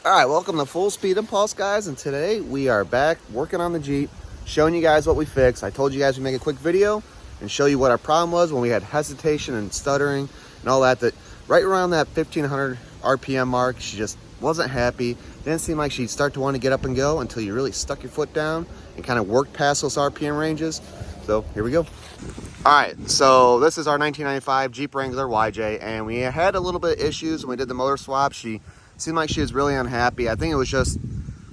All right, welcome to Full Speed Impulse, guys, and today we are back working on the Jeep, showing you guys what we fixed. I told you guys we'd make a quick video and show you what our problem was when we had hesitation and stuttering and all that. That right around that 1500 RPM mark, she just wasn't happy. Didn't seem like she'd start to want to get up and go until you really stuck your foot down and kind of worked past those RPM ranges. So here we go. All right, so this is our 1995 Jeep Wrangler YJ, and we had a little bit of issues when we did the motor swap. She seemed like she was really unhappy. I think it was just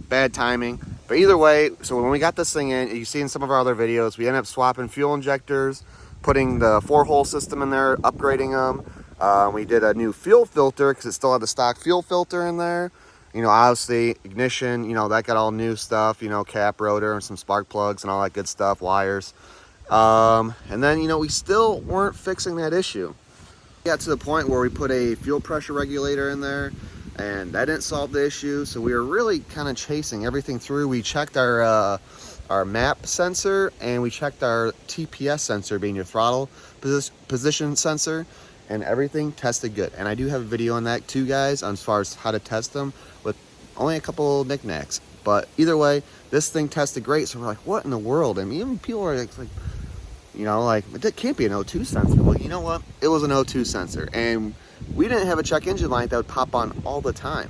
bad timing. But either way, so when we got this thing in, you see in some of our other videos, we ended up swapping fuel injectors, putting the 4-hole system in there, upgrading them. We did a new fuel filter because it still had the stock fuel filter in there. You know, obviously ignition, you know, that got all new stuff, you know, cap rotor and some spark plugs and all that good stuff, wires. And then, you know, we still weren't fixing that issue. We got to the point where we put a fuel pressure regulator in there, and that didn't solve the issue. So we were really kind of chasing everything through. We checked our map sensor, and we checked our TPS sensor, being your throttle position sensor, and everything tested good. And I do have a video on that too, guys, as far as how to test them with only a couple knickknacks. But either way, this thing tested great. So we're like, what in the world? I mean, even people are like, you know, like, it can't be an O2 sensor. Well, you know what? It was an O2 sensor. And we didn't have a check engine light that would pop on all the time.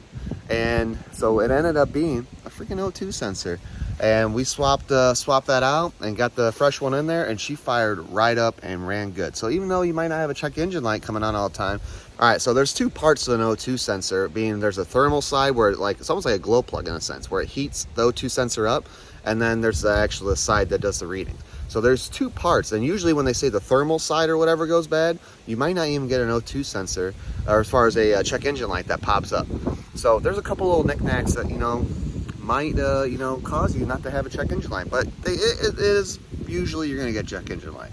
And so it ended up being a freaking O2 sensor. And we swapped that out and got the fresh one in there, and she fired right up and ran good. So even though you might not have a check engine light coming on all the time. All right, so there's two parts to an O2 sensor, being there's a thermal side where it's almost like a glow plug in a sense, where it heats the O2 sensor up, and then there's the actual side that does the reading. So there's two parts, and usually when they say the thermal side or whatever goes bad, you might not even get an O2 sensor, or as far as a check engine light that pops up. So there's a couple little knickknacks that, you know, might you know, cause you not to have a check engine light, but it is usually you're gonna get check engine light.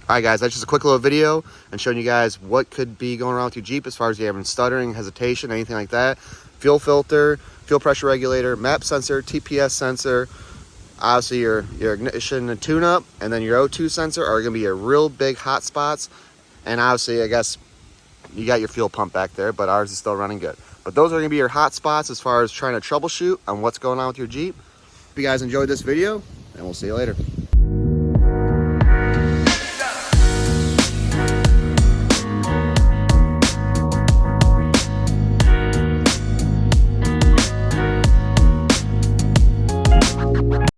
All right, guys, that's just a quick little video and showing you guys what could be going wrong with your Jeep as far as you having stuttering, hesitation, anything like that. Fuel filter, fuel pressure regulator, map sensor, TPS sensor, obviously your ignition and tune-up, and then your O2 sensor are gonna be your real big hot spots. And obviously, I guess you got your fuel pump back there, but ours is still running good. But those are gonna be your hot spots as far as trying to troubleshoot on what's going on with your Jeep. Hope you guys enjoyed this video, and we'll see you later.